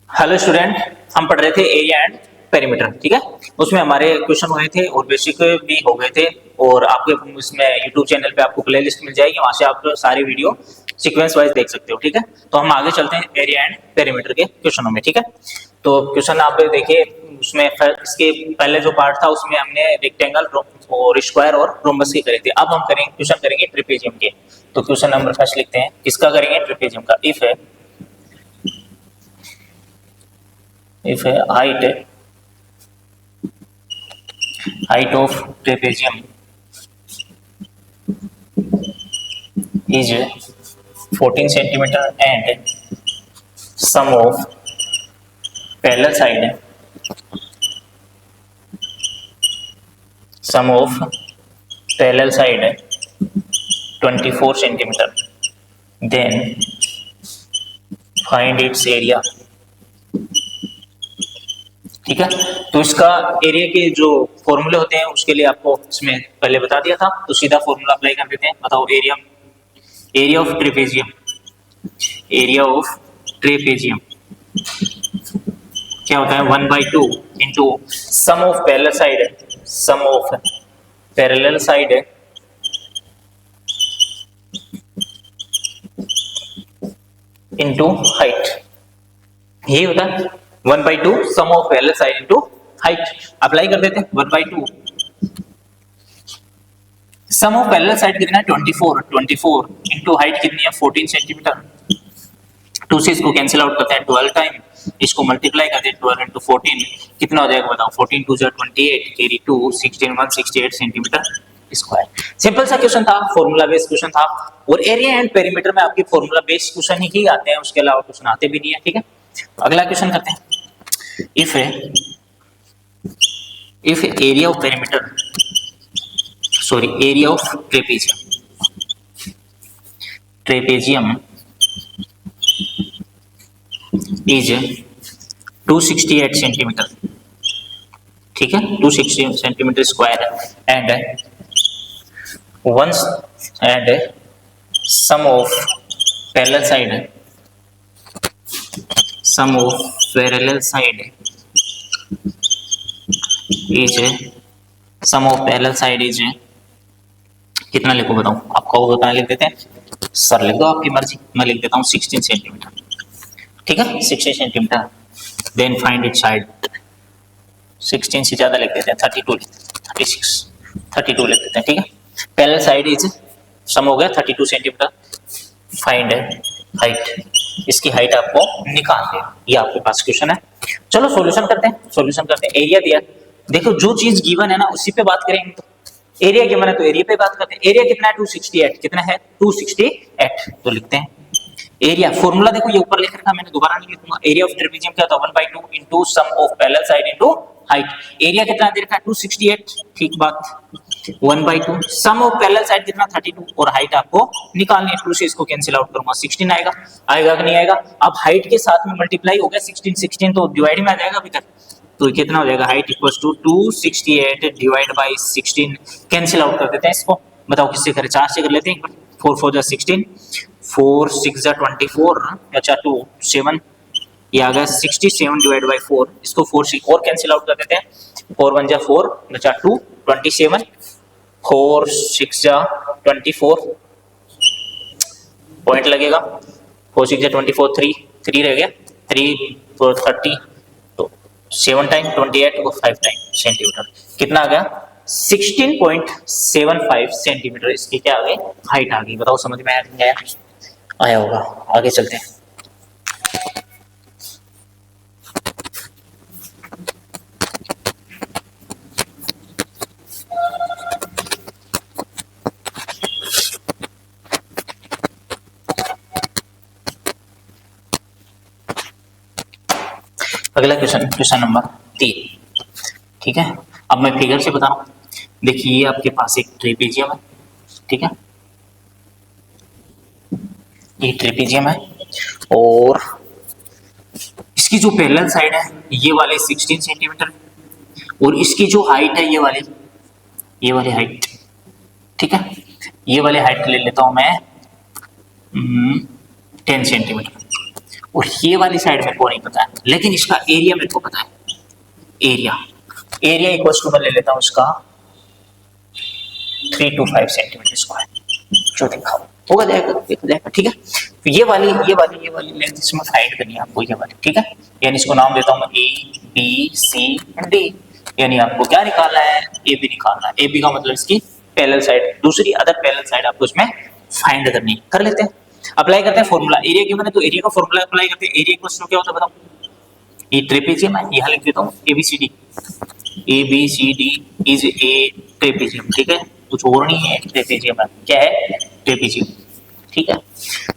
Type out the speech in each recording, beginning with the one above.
Hello student, हम पढ़ रहे थे एरिया एंड पेरीमीटर। ठीक है, उसमें हमारे क्वेश्चन हुए थे और बेसिक भी हो गए थे। और आपके इसमें यूट्यूब चैनल पे आपको प्लेलिस्ट मिल जाएगी, वहां से आप सारी वीडियो सीक्वेंस वाइज देख सकते हो। ठीक है, तो हम आगे चलते हैं एरिया एंड पेरीमीटर के क्वेश्चनों में। ठीक है, तो क्वेश्चन आप देखिए, उसमें इसके पहले जो पार्ट था उसमें हमने रेक्टेंगल और स्क्वायर और रोम्बस की करे थे। अब हम करेंगे क्वेश्चन करेंगे ट्रेपेजियम के। तो क्वेश्चन नंबर फर्स्ट लिखते हैं, किसका करेंगे? ट्रेपेजियम का। इफ है height of trapezium is 14 centimeter and sum of parallel side 24 centimeter, then find its area। ठीक है, तो इसका एरिया के जो फॉर्मूले होते हैं उसके लिए आपको इसमें पहले बता दिया था, तो सीधा फॉर्मूला अप्लाई कर देते हैं। बताओ, area of trapezium, area of trapezium क्या होता है? 1/2 into sum of parallel side into height. यही होता है 1/2 sum of parallel side into height. Apply कर देते हैं 1/2 सम ऑफ पैरेलल साइड कितना है? 24 इंटू हाइट कितनी है? 14 सेंटीमीटर। 2 से इसको कैंसिल आउट करते हैं 12 टाइम, इसको मल्टीप्लाई करते हैं 12 इंटू 14, कितना हो जाएगा बताओ? 14 2 28, कैरी 2, 16 168 सेंटीमीटर स्क्वायर। सिंपल सा क्वेश्चन था, फॉर्मूला बेस्ड क्वेश्चन था। और एरिया एंड पेरीमीटर में आपके फॉर्मूला बेस्ड क्वेश्चन ही आते हैं, उसके अलावा क्वेश्चन आते भी नहीं है। ठीक है, अगला क्वेश्चन करते हैं। If area of perimeter area of trapezium is 268 centimetre. ठीक है, 260 centimetre square and once and sum of parallel side is कितना लिखो बताओ? आपको बताना, लिख देते हैं। सर लिख दो, आपकी मर्जी, मैं लिख देता हूँ 16 सेंटीमीटर। ठीक है, 16 centimetre. Then find its height. 16 से ज्यादा लिख देते हैं, 32 लिख देते हैं। ठीक है, पैरेलल साइड इज सम हो गया 32 सेंटीमीटर। फाइंड हाइट, इसकी हाइट आपको निकालनी है। ये आपके पास क्वेश्चन है। चलो सॉल्यूशन करते हैं। एरिया दिया, देखो जो चीज गिवन है ना उसी पे बात करेंगे। तो एरिया गिवन है तो एरिया पे बात करते हैं। एरिया कितना है? 268। कितना है? 268। तो लिखते हैं एरिया। फॉर्मूला देखो, ये ऊपर लिख रखा, मैंने दोबारा नहीं लिखूंगा। एरिया ऑफ ट्रेपेजियम क्या होता है? 1/2 into sum of parallel side into height. Area कितना दे रखा है? 268। ठीक बात, 1/2 सम ऑफ पैरेलल साइड कितना? 32 और हाइट आपको निकालनी है। 2 से इसको कैंसिल आउट करूंगा, 16 आएगा कि नहीं आएगा? अब हाइट के साथ में मल्टीप्लाई हो गया 16 तो डिवाइड में आ जाएगा अभी तक। तो कितना हो जाएगा? Height equals to 268 divide by 16। Cancel out कर देते हैं इसको। बताओ किससे करें? 4 से कर लेते हैं। 4 4 जा 16, 4 6 जा 24, अच्छा 2 7, ये आ गया 67 डिवाइड बाय 4। इसको 4 से और कैंसिल आउट कर देते हैं। 4 1 जा 4, बचा 2 27, 4 6 जा 24, पॉइंट लगेगा। 4 6 जा 24, 3 रह गया, 3 तो 30, तो 7 टाइम 28 और 5 टाइम सेंटीमीटर। कितना आ गया? 16.75 सेंटीमीटर इसकी क्या आ गई? हाइट आ गई। बताओ समझ में आया होगा। आगे चलते हैं। अगला क्वेश्चन नंबर 3। ठीक है, अब मैं फिगर से बता रहा हूं। देखिए, ये आपके पास एक ट्रेपेजियम है। ठीक है, ये ट्रेपेजियम है और इसकी जो पैरेलल साइड है ये वाले 16 सेंटीमीटर और इसकी जो हाइट है ये वाली हाइट। ठीक है, ये वाली हाइट ले लेता हूं मैं 10 सेंटीमीटर और ये वाली साइड मेरे को नहीं पता है, लेकिन इसका एरिया मेरे को पता है। एरिया एरिया इक्वल टू मैं ले लेता हूँ उसका 325 सेंटीमीटर स्क्वायर, जो देखा होगा जाएगा ठीक है। तो ये वाली लेंथ इसमें फाइंड करनी है आपको, ये वाली ठीक है। यानी इसको नाम देता हूँ मैं ABCD, यानी आपको क्या निकालना है, AB निकालना है। AB का मतलब इसकी पैरेलल साइड, दूसरी अदर पैरेलल साइड आपको इसमें फाइंड करनी है। कर लेते हैं, अप्लाई करते हैं फॉर्मूला। एरिया गिवन है तो एरिया का फॉर्मूला अप्लाई करते हैं। एरिया इक्वल टू क्या होता है बताओ, ये ट्रेपेजियम है, यहाँ लिख देता हूँ ABCD इज ए ट्रेपेजियम, ठीक है, कुछ और नहीं है, ट्रेपेजियम है। क्या है, ट्रेपेजियम, ठीक है।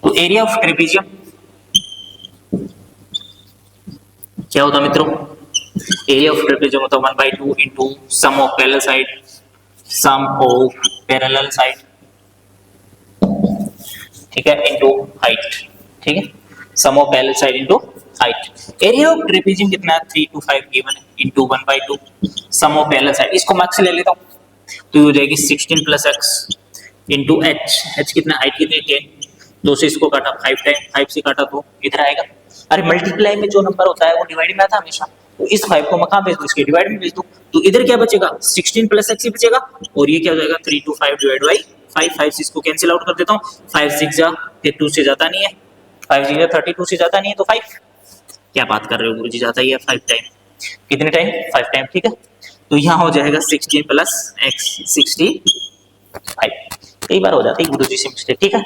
तो एरिया ऑफ ट्रेपेजियम क्या होता है मित्रों, एरिया ऑफ ट्रेपेजियम होता है 1/2 into sum of parallel side, ठीक है, इंटू हाइट, ठीक है, sum of parallel side into height. Area of trapezium कितना है, 325 गिवन है, into 1/2 sum of parallel side. इसको मैक्स ले लेता हूँ तो ये हो जाएगी 16 प्लस एक्स इंटू एच कितना, हाइट कितनी 10, 2 से इसको काटा 5 टाइम, 5 से काटा तो इधर आएगा। अरे मल्टीप्लाई में जो नंबर होता है वो डिवाइड में आता है हमेशा, तो इस 5 को मैं कहाँ भेज दूँ, इसके डिवाइड में भेज दूँ। तो इधर क्या बचेगा, 16 प्लस एक्स ही बचेगा, और ये क्या हो जाएगा 325 डिवाइड बाई 5 से इसको कैंसिल आउट कर देता हूँ। 5 6 जा, फिर 2 से जाता नहीं है, 5 6 जा 32 से जाता नहीं है, तो 5, क्या बात कर रहे हो गुरुजी, जाता ही है 5 टाइम, कितने टाइम, 5 टाइम, ठीक है। तो यहाँ हो जाएगा 16 प्लस एक्स 65, कई बार हो जाती है गुरुजी से मिस्टेक, ठीक है।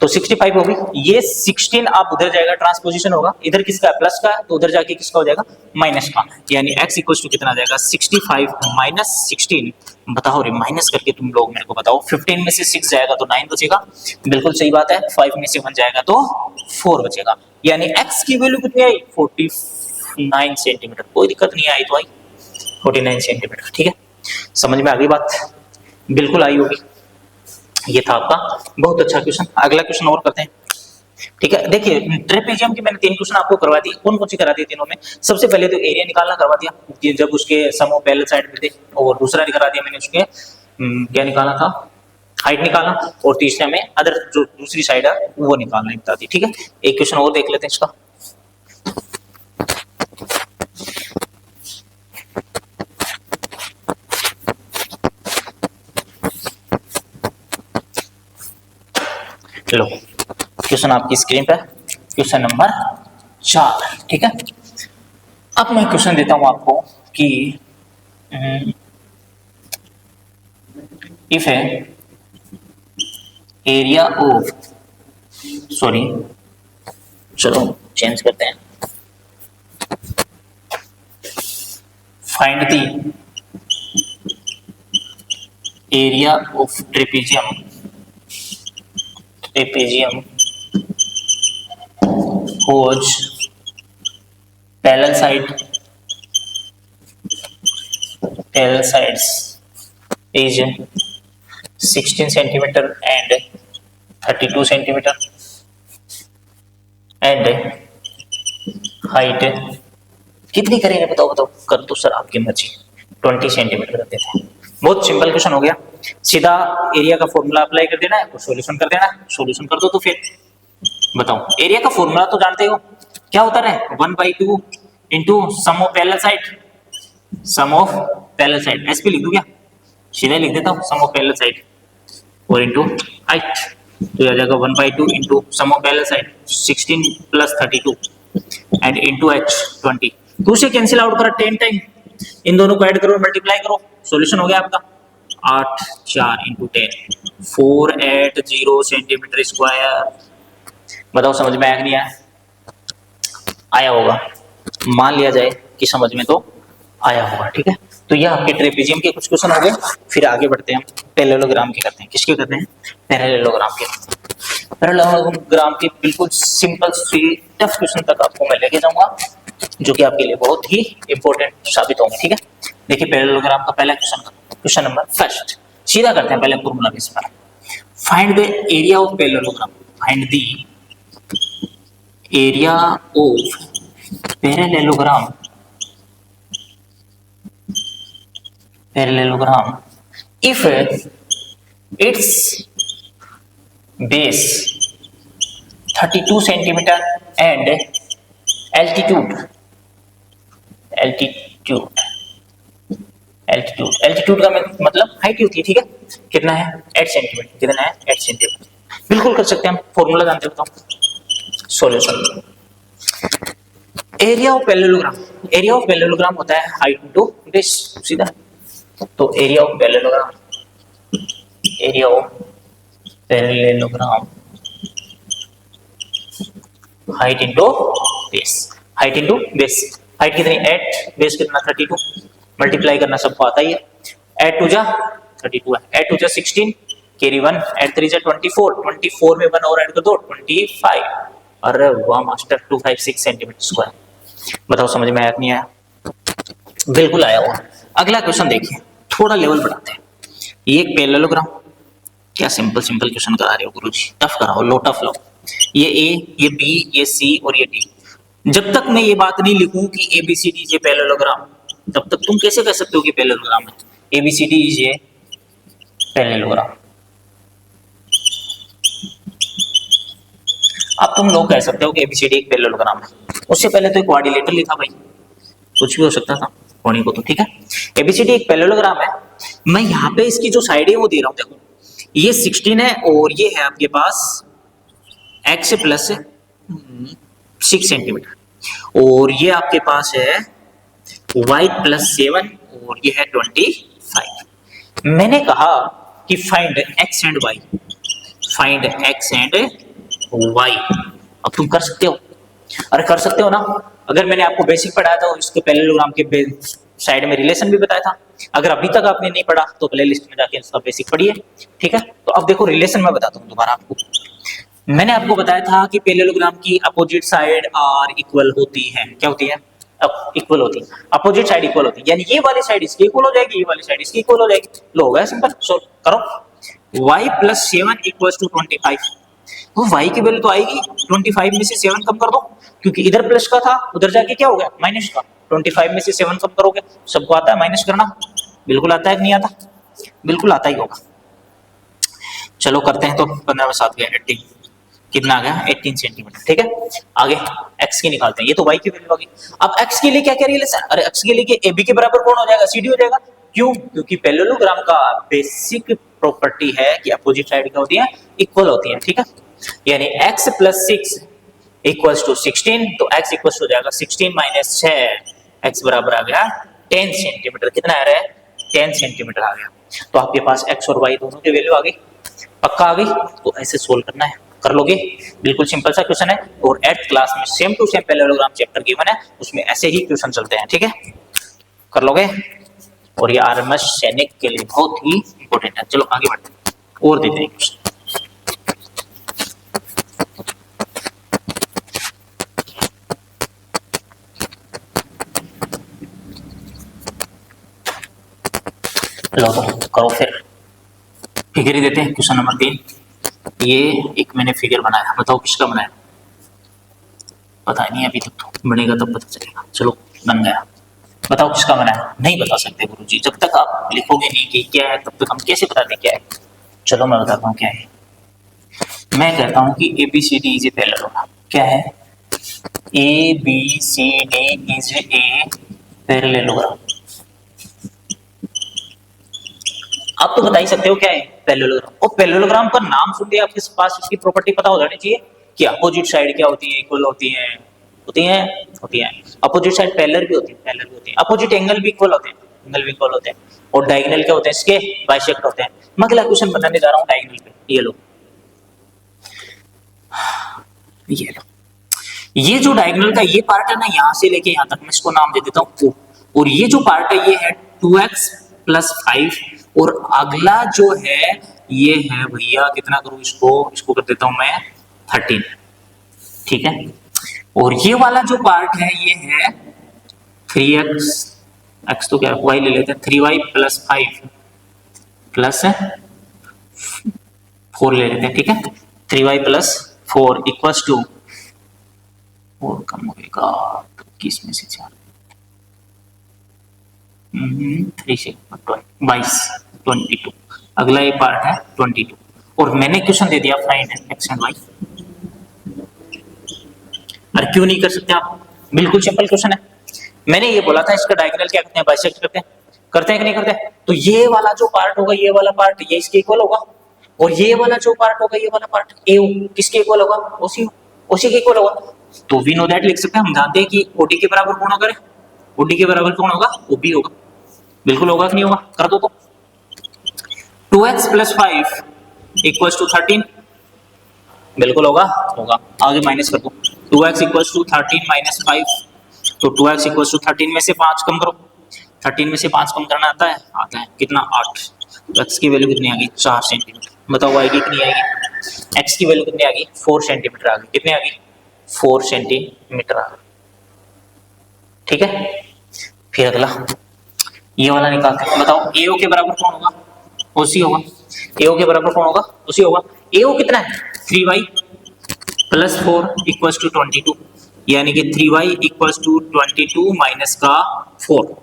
तो 65 होगी, ये 16 आप उधर जाएगा, ट्रांसपोजिशन होगा, इधर किसका है, प्लस का है, तो उधर जाके किसका हो जाएगा, माइनस का, यानी x इक्वल टू कितना आ जाएगा 65 माइनस 16। बताओ रे, माइनस करके तुम लोग मेरे को बताओ, 15 में से 6 जाएगा तो 9 बचेगा, बिल्कुल सही बात है, 5 में से 1 जाएगा तो 4 बचेगा, यानी x की वैल्यू कितनी आई, 49 सेंटीमीटर। कोई दिक्कत नहीं आई तो आई 49 सेंटीमीटर, ठीक है। समझ में आ गई बात, बिल्कुल आई होगी। ये था आपका बहुत अच्छा क्वेश्चन। अगला क्वेश्चन और करते हैं, ठीक है। देखिए ट्रेपेजियम की मैंने 3 क्वेश्चन आपको करवा दिए, कौन कौन सी करा दी तीनों में, सबसे पहले तो एरिया निकालना करवा दिया कि जब उसके सम ऑफ पैरेलल साइड में थे, और दूसरा करा दिया मैंने उसके क्या निकाला था, हाइट निकाला, और तीसरे में अदर जो दूसरी साइड है वो निकालना बता दी, ठीक है। एक क्वेश्चन और देख लेते हैं इसका। लो क्वेश्चन आपकी स्क्रीन पर, क्वेश्चन नंबर 4, ठीक है। अब मैं क्वेश्चन देता हूं आपको कि if A area of, sorry चलो चेंज करते हैं, find the area of trapezium whose parallel sides is 16 centimeter and 32 centimeter and height कितनी करेंगे, बताओ कर दो सर आपकी मर्जी, 20 सेंटीमीटर कर देते हैं। बहुत सिंपल क्वेश्चन हो गया, सीधा एरिया का फॉर्मूला अप्लाई कर देना है और सॉल्यूशन कर देना है। सॉल्यूशन कर दो तो फिर बताओ, एरिया का फॉर्मूला तो जानते हो क्या होता है, 1/2 into sum of parallel side, SP लिख दूं क्या, सीधा लिख देता हूँ, सम ऑफ पैरेलल साइड और इंटू हाइट, तो आ जाएगा 1/2 into sum of parallel side 16 plus 32 and into h 20, 2 से कैंसिल आउट करो 10 टाइम, इन दोनों को ऐड करो, मल्टीप्लाई करो, सॉल्यूशन हो गया आपका 8 4 इंटू 10, 480 सेंटीमीटर स्क्वायर। बताओ समझ में आया नहीं आया होगा, मान लिया जाए कि समझ में तो आया होगा, ठीक है। तो यह आपके ट्रेपेजियम के कुछ क्वेश्चन हो गए, फिर आगे बढ़ते हैं, हम पैरेललोग्राम के करते हैं। किसके करते हैं, पैरेललोग्राम के। पैरेललोग्राम के बिल्कुल सिंपल सी टफ क्वेश्चन तक आपको मैं लेके जाऊंगा, जो कि आपके लिए बहुत ही इंपॉर्टेंट साबित होंगे, ठीक है। देखिए पैरेललोग्राम का पहला क्वेश्चन नंबर फर्स्ट, सीधा करते हैं पहले फॉर्मूला बेस पर। Find the area of parallelogram, find the area of parallelogram if its base 32 centimeter and altitude, altitude, altitude, altitude का मतलब हाइट होती है, ठीक है। कितना है 8 सेंटीमीटर, कितना है 8 सेंटीमीटर। बिल्कुल कर सकते हैं हम, फॉर्मूला जानते हो तो। Solution, area of parallelogram, area of parallelogram होता है हाइट इनटू बेस, सीधा। तो area of parallelogram, area of parallelogram height into base, height into base. Height कितनी 8, बेस कितना 32, मल्टीप्लाई करना सबको आता ही है। 8 टू जा 32 है, 8 टू जा 16, कैरी 1, 8 3 जा 24, 24 में 1 और ऐड कर दो 25। अरे वाह मास्टर, 256 सेंटीमीटर स्क्वायर। बताओ समझ में आया कि नहीं आया? बिल्कुल आया हुआ। अगला क्वेश्चन देखिए, थोड़ा लेवल बढ़ाते हैं। ये एक पैरेललोग्राम, क्या सिंपल सिंपल क्वेश्चन करा रहे हो गुरुजी, टफ कराओ, लो टफ लो। ये ए, ये बी, ये सी और ये डी। जब तक मैं ये बात नहीं लिखूं कि ए बी सी डी ये पैरेललोग्राम, तब तक तुम कैसे कह सकते हो कि पैरेललोग्राम है? ए बी सी डी ये पैरेललोग्राम। अब तुम लोग कह सकते हो कि एबीसीडी एक पैरेललोग्राम है। उससे पहले तो एक क्वाड्रिलेटरल लिखा भाई, कुछ भी हो सकता था होने को तो, ठीक है। एबीसीडी एक पैरेललोग्राम है। मैं यहाँ पे इसकी जो साइड है वो दे रहा हूँ, देखो ये 16 है और ये है आपके पास x प्लस 6 सेंटीमीटर और ये आपके पास है y प्लस 7 और ये है 25। मैंने कहा कि find x and y, find x and y। अब तुम कर सकते हो, अरे कर सकते हो ना। अगर मैंने आपको बेसिक पढ़ाया था इसके पैरेललोग्राम के साइड में रिलेशन भी बताया था। अगर अभी तक आपने नहीं पढ़ा तो प्लेलिस्ट में जाके इसका बेसिक पढ़िए, ठीक है। तो अब देखो रिलेशन में बताता हूँ दोबारा आपको। मैंने आपको बताया था कि पैरेललोग्राम की अपोजिट साइड आर इक्वल होती है, क्या होती है? इक्वल होती है, अपोजिट साइड इक्वल होती है, यानी ये वाली साइड इसकी इक्वल हो जाएगी, ये वाली साइड इसकी इक्वल हो जाएगी। लो हो गया सिंपल, सॉल्व करो। y plus 7 equals to 25। तो y की वैल्यू तो आएगी 25 में से 7 कम कर दो, क्योंकि इधर प्लस का था उधर जाके क्या हो गया माइनस का। 25 में से 7 कम करोगे, सबको आता है माइनस करना, बिल्कुल आता है कि नहीं आता? बिल्कुल आता ही होगा। चलो करते हैं, तो 15 में 7 गया 18, कितना आ गया 18 सेंटीमीटर, ठीक है। आगे x की निकालते हैं, ये तो y की वैल्यू आ गई। अब x के लिए क्या क्या रिलेशन? अरे x के लिए AB के बराबर कौन हो जाएगा? CD हो जाएगा। क्यों? क्योंकि पैरेललोग्राम का बेसिक प्रॉपर्टी है कि अपोजिट साइड क्या होती है? इक्वल होती है, ठीक है। यानी x प्लस 6 इक्वल्स टू 16, तो x इक्वल्स हो जाएगा 16 माइनस 6, x बराबर आ गया 10 सेंटीमीटर। कितना आ रहा है? 10 सेंटीमीटर आ गया। तो आपके पास x और y दोनों की वैल्यू आ गई, पक्का आ गई। तो ऐसे सोल्व करना है, कर लोगे, बिल्कुल सिंपल सा क्वेश्चन है। और 8th क्लास में same to same parallelogram chapter given है, उसमें ऐसे ही क्वेश्चन चलते हैं, ठीक है, कर लोगे। और ये आरएमएस सैनिक के लिए बहुत ही इंपॉर्टेंट है। चलो आगे बढ़ते हैं और देते हैं क्वेश्चन। लो तो करो फिर, फिगर ही देते हैं। क्वेश्चन नंबर 3, ये एक मैंने फिगर बनाया, बताओ किसका बनाया? पता नहीं अभी तक, तो बनेगा तब पता चलेगा। चलो बन गया, बताओ किसका बनाया? नहीं बता सकते गुरुजी, जब तक आप लिखोगे नहीं कि क्या है तब तक हम कैसे बता दें क्या है। चलो मैं बताता हूँ क्या है। मैं कहता हूँ कि ABCD इज ए पैरेललोग्राम। क्या है? ABCD is a parallelogram. आप तो बता ही सकते हो क्या है पैरेललोग्राम। और पैरेललोग्राम का नाम सुन के आपके पास इसकी प्रॉपर्टी पता हो जानी चाहिए कि अपोजिट साइड क्या होती है? इक्वल होती है, होती है, होती है। अपोजिट साइड पैरेलल भी होती है, पैरेलल भी होती है। अपोजिट एंगल भी इक्वल होते हैं, एंगल भी इक्वल होते हैं। और डायगोनल क्या होते हैं इसके? बाइसेक्ट होते हैं। मैं अगला क्वेश्चन बनाने जा रहा हूँ डायगोनल पे। ये लो, ये लो, ये जो डायगोनल का ये पार्ट है ना, यहां से लेके यहां तक, मैं इसको नाम दे देता हूँ O। और ये जो पार्ट है ये है 2x प्लस 5। और अगला जो है ये है भैया, कितना करूं इसको कर देता हूं मैं 13, ठीक है। और ये वाला जो पार्ट है ये है 3x, x तो क्या y ले लेते हैं, 3y प्लस 5 प्लस 4 ले लेते हैं, ठीक है। 3y प्लस 4 इक्वल्स टू, और कम होगा 21 में से 4, 3 से 22। अगला ये पार्ट है 22। और मैंने क्वेश्चन दे दिया फाइंड x एंड y। अरे क्यों नहीं कर सकते आप? बिल्कुल सिंपल क्वेश्चन है। मैंने ये बोला था इसका डायगोनल क्या करते हैं, बाइसेक्ट करते हैं कि नहीं करते हैं? तो ये वाला जो पार्ट होगा, ये वाला पार्ट ये इसके इक्वल होगा, और ये वाला जो पार्ट होगा, ये वाला पार्ट ए किसके इक्वल होगा, उसी उसी के इक्वल होगा। तो वी नो दैट लिख सकते हैं, हम जानते हैं कि ओडी के बराबर कौन होगा, ओडी के बराबर कौन होगा, ओबी होगा। बिल्कुल होगा कि नहीं होगा, कर दो तो। 2x + 5 = 13, बिल्कुल होगा, होगा। आगे माइनस कर दो, 2x = 13 - 5, तो 2x = 13 में से 5 कम करो, 13 में से 5 कम करना आता है, आता है कितना, 8। तो x की वैल्यू कितनी आ गई, 4 सेंटीमीटर। बताओ y की कितनी आएगी, x की वैल्यू कितनी आ गई, 4 सेंटीमीटर आ गई। कितनी आ गई, 4 सेंटीमीटर आ गई। ठीक है, फिर अगला ये वाला निकालते हैं। बताओ AO के बराबर कौन होगा, उसी होगा। AO के बराबर कौन होगा, उसी होगा। AO कितना है, 3y + 4 = 22, यानी कि 3y = 22 माइनस का 4।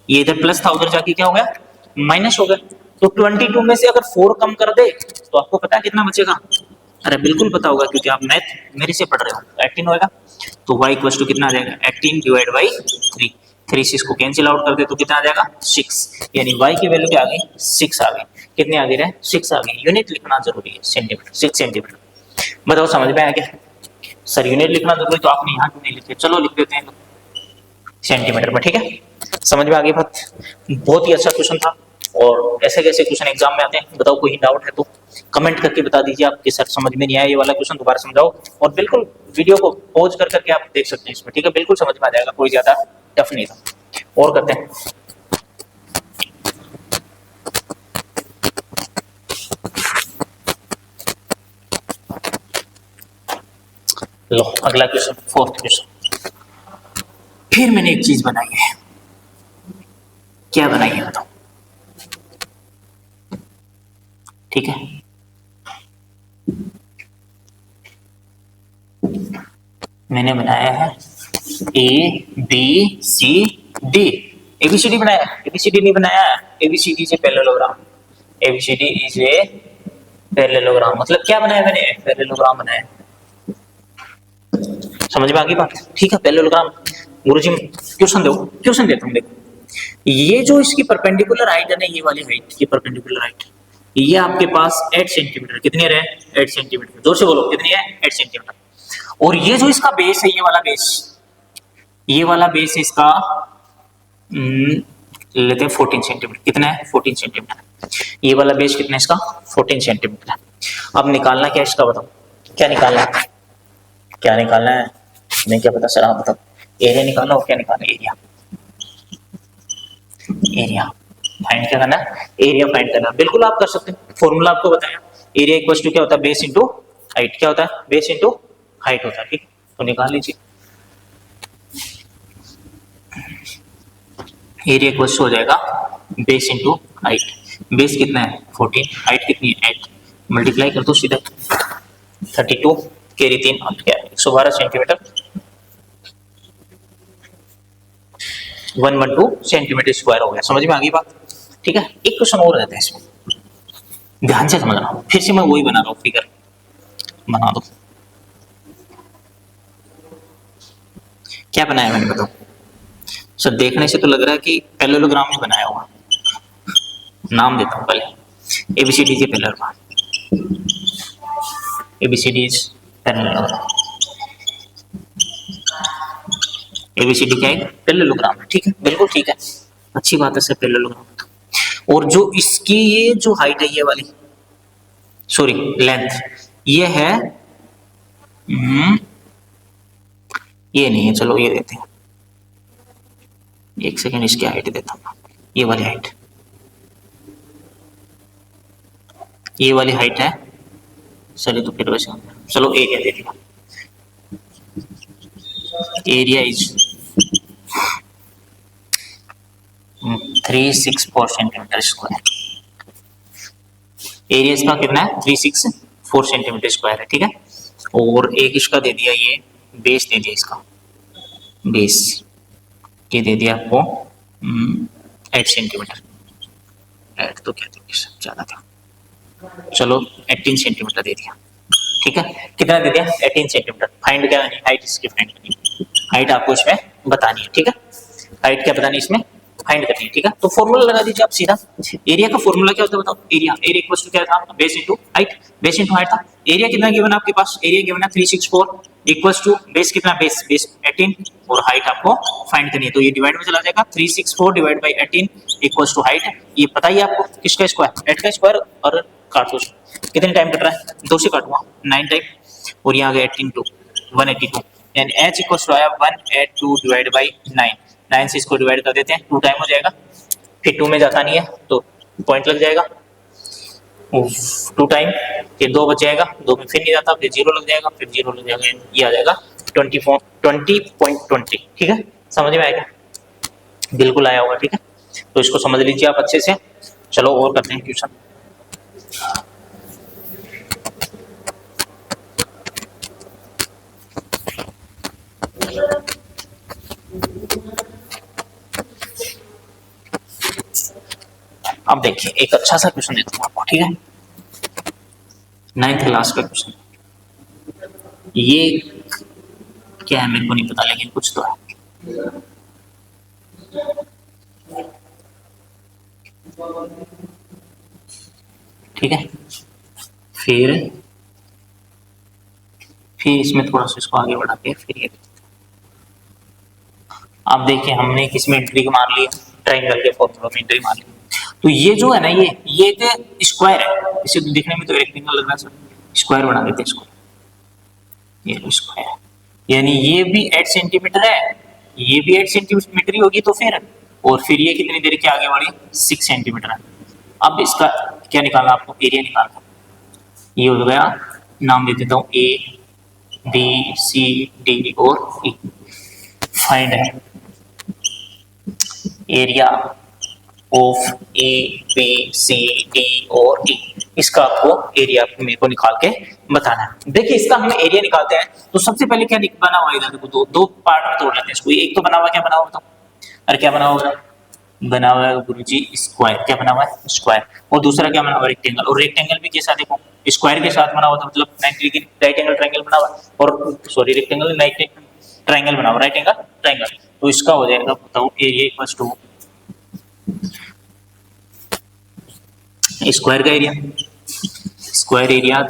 ये इधर प्लस था, उधर जाके क्या हो गया, माइनस हो गया। तो 22 में से अगर 4 कम कर दे तो आपको पता है कितना बचेगा, अरे बिल्कुल पता होगा क्योंकि आप मैथ मेरे से पढ़ रहे हो। 18 होएगा, तो y = कितना आ जाएगा, 18/3। 3 से इसको कैंसिल आउट कर दे तो कितना आ जाएगा, 6, यानी y की वैल्यू क्या आ गई, 6 आ गई। कितनी आ गई रे, 6 आ गई। यूनिट लिखना जरूरी है, सेंटीमीटर, 6 सेंटीमीटर। बताओ समझ में आया क्या, सर यूनिट लिखना जरूरी, तो आपने यहाँ क्यों नहीं लिखे, चलो लिख देते हैं सेंटीमीटर में। ठीक है, समझ में आ गई बात। बहुत ही अच्छा क्वेश्चन था, और ऐसे कैसे क्वेश्चन एग्जाम में आते हैं। बताओ कोई डाउट है तो कमेंट करके बता दीजिए आप कि सर समझ में नहीं आया, ये वाला क्वेश्चन दोबारा समझाओ। और बिल्कुल वीडियो को पॉज कर करके आप देख सकते हैं इसमें, ठीक है, बिल्कुल समझ में आ जाएगा, कोई ज्यादा टफ नहीं था। और करते हैं, लो अगला क्वेश्चन, 4th क्वेश्चन। फिर मैंने एक चीज बनाई है, क्या बनाई है बताओ, ठीक है। मैंने बनाया है ABCD, ABCD बनाया, ABCD नहीं बनाया, ABCD is a parallelogram, ABCD is a parallelogram. मतलब क्या बनाया मैंने, पैरेललोग्राम बनाया। समझ में आ गई बात, ठीक है। पैरेललोग्राम गुरुजी क्वेश्चन दो, क्वेश्चन देता हूं, देखो ये जो इसकी परपेंडिकुलर हाइट है ना, ये वाली हाइट, ये परपेंडिकुलर हाइट, ये आपके पास 8 सेंटीमीटर, कितनी है, 8 सेंटीमीटर, जोर से बोलो कितनी है, 8 सेंटीमीटर। और ये जो इसका बेस है, ये वाला बेस, ये वाला बेस है इसका, लेते हैं 14 सेंटीमीटर। कितना है, 14 सेंटीमीटर। ये वाला बेस कितना है इसका, 14 सेंटीमीटर। अब निकालना क्या इसका, बताओ क्या निकालना है, क्या निकालना है, नहीं क्या पता सर, आप बताओ। एरिया निकालना, और क्या निकालना है, एरिया, एरिया फाइंड क्या करना है, एरिया फाइंड करना। बिल्कुल आप कर सकते हैं, फॉर्मूला आपको बताया, एरिया इक्वल टू क्या होता है, बेस इंटू हाइट। क्या होता है, बेस इंटू हाइट होता है, ठीक। तो निकाल लीजिए, एरिया इक्वल हो जाएगा बेस इंटू हाइट। बेस कितना है 14, हाइट कितनी है 8, मल्टीप्लाई कर दो सीधा, 32 कैरी 3 और क्या 112 सेंटीमीटर, 112 सेंटीमीटर स्क्वायर हो गया। समझ में आ गई बात, ठीक है। एक क्वेश्चन और रहता है इसमें, ध्यान से समझना, फिर से मैं वही बना रहा हूँ, फिगर बना दो। क्या बनाया मैंने, बताओ सर। देखने से तो लग रहा है कि पैरेललोग्राम ही बनाया हुआ, नाम देता हूँ पहले, ABCD के parallelogram, ABCD is parallelogram, ABCD क्या है, पैरेललोग्राम, ठीक है, बिल्कुल ठीक है, अच्छी बात है सर, पैरेललोग्राम। और जो इसकी ये जो हाइट है, ये वाली, सॉरी लेंथ, ये है, ये नहीं है, चलो ये देते हैं, एक सेकेंड, इसकी हाइट देता हूँ, ये वाली हाइट, ये वाली हाइट है सर, तो फिर वैसे चलो एरिया दे दिया, area is 364 centimetre square. Area इसका कितना है, 364 सेंटीमीटर स्क्वायर है, ठीक है। और एक इसका दे दिया, ये बेस दे दिया, इसका बेस ये दे दिया आपको 8 सेंटीमीटर, 8 तो क्या दे ज्यादा था, चलो 18 सेंटीमीटर दे दिया, ठीक है। कितना दे दिया, 18 सेंटीमीटर। फाइंड क्या है, हाइट इसकी फाइंड करनी, हाइट आपको इसमें बतानी है, ठीक है। हाइट क्या बतानी है इसमें, फाइंड करनी है, ठीक है। तो फॉर्मूला लगा दीजिए आप सीधा। एरिया का फॉर्मूला क्या होता है बताओ, एरिया इक्वल्स टू क्या था, base into height, base into height था। एरिया कितना गिवन है आपके पास, एरिया गिवन है 364 इक्वल्स टू बेस कितना, बेस 18 और हाइट आपको फाइंड करनी है। तो ये डिवाइड में चला जाएगा, 364 divide by 18 equals to height. ये पता ही आपको किसका स्क्वायर, 8 का स्क्वायर, और काट दो। कितने टाइम कट रहा है, 2 से काटूंगा 9 टाइम, और यहाँ आ गया 18 to 182 and h equals to आया 182 डिवाइड बाय 9। 9 से इसको डिवाइड कर देते हैं, 2 टाइम हो जाएगा, फिर 2 में जाता नहीं है तो पॉइंट लग जाएगा, 2 टाइम, फिर 2 बच जाएगा, 2 में फिर नहीं जाता, फिर 0 लग जाएगा, फिर 0 लग जाएगा, ये आ जाएगा 20.20, ठीक है। समझ में आएगा, बिल्कुल आया होगा, ठीक है। तो इसको समझ लीजिए आप अच्छे से। चलो और करते हैं क्वेश्चन। अब देखिए एक अच्छा सा क्वेश्चन देता हूँ आपको, ठीक है। 9th क्लास का क्वेश्चन, ये क्या है मेरे को नहीं पता, लेकिन कुछ तो है। ठीक है, फिर इसमें थोड़ा सा इसको आगे बढ़ा के फिर ये, आप देखिए हमने किसमें एंट्री मार ली, ट्रायंगल के फॉर्मूला में एंट्री मार ली। तो ये जो है ना, ये एक स्क्वायर है, इसे तो दिखने में तो रेक्टेंगल लग रहा है सर, स्क्वायर बना देते हैं इसको, ये स्क्वायर, यानी ये भी 8 सेंटीमीटर है, ये भी 8 सेंटीमीटर ही होगी, तो फिर ये कितनी देर के आगे बढ़ी, 6 सेंटीमीटर है। अब इसका क्या निकालना आपको, एरिया निकालना। ये हो गया, नाम दे देता हूँ ए बी सी डी और ई। फाइंड है area of A B C D और ई, इसका आपको एरिया मेरे को निकाल के बताना है। देखिए इसका हम एरिया निकालते हैं तो सबसे पहले क्या बना हुआ, इधर देखो दो पार्ट में तोड़ लेते हैं इसको। एक तो बना हुआ, क्या बना हुआ बताओ, अरे क्या बना हुआ, बना हुआ है गुरुजी स्क्वायर, क्या बना हुआ है स्क्वायर, और दूसरा क्या बना हुआ है रेक्टेंगल, और रेक्टेंगल भी कैसा देखो, स्क्वायर के साथ बना हुआ था, मतलब 90 डिग्री राइट एंगल ट्रायंगल बना हुआ, और सॉरी रेक्टेंगल राइट ट्रायंगल बना हुआ, राइट एंगल ट्रायंगल। तो इसका हो जाएगा बताओ एरिया इक्वल्स टू स्क्वायर का एरिया, स्क्वायर एरिया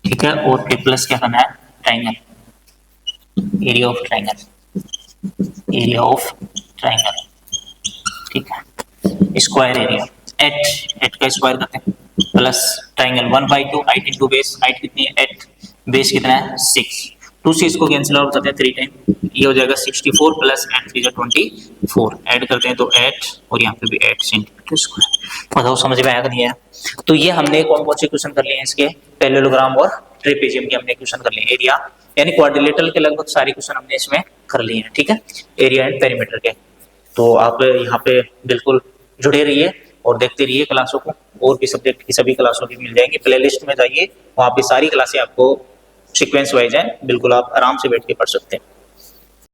ठीक है, और फिर प्लस क्या करना है triangle, area of triangle, area of triangle, ठीक है। स्क्वायर एरिया एट का स्क्वायर करते हैं, plus triangle 1/2 height into base, height कितनी है 8, बेस कितना है 6, 2 से इसको कैंसिल आउट करते हैं 3 टाइम, ये हो जाएगा 64 प्लस 8 3 24, ऐड करते हैं तो 8 और यहाँ पे भी 8 सेंटीमीटर स्क्वायर। बताओ समझ में आया कि नहीं आया। तो ये हमने कौन कौन से क्वेश्चन कर लिए हैं, इसके पैरेललोग्राम और ट्रेपेजियम के हमने क्वेश्चन कर लिए, एरिया यानी क्वाड्रिलेटरल के लगभग सारे क्वेश्चन हमने इसमें कर लिए हैं, ठीक है, एरिया एंड पेरीमीटर के। तो आप यहाँ पे बिल्कुल जुड़े रहिए और देखते रहिए क्लासों को, और भी सब्जेक्ट की सभी क्लासों की मिल जाएंगी, प्लेलिस्ट में जाइए, वहाँ पे सारी क्लासें आपको सीक्वेंस वाइज हैं, बिल्कुल आप आराम से बैठ के पढ़ सकते हैं।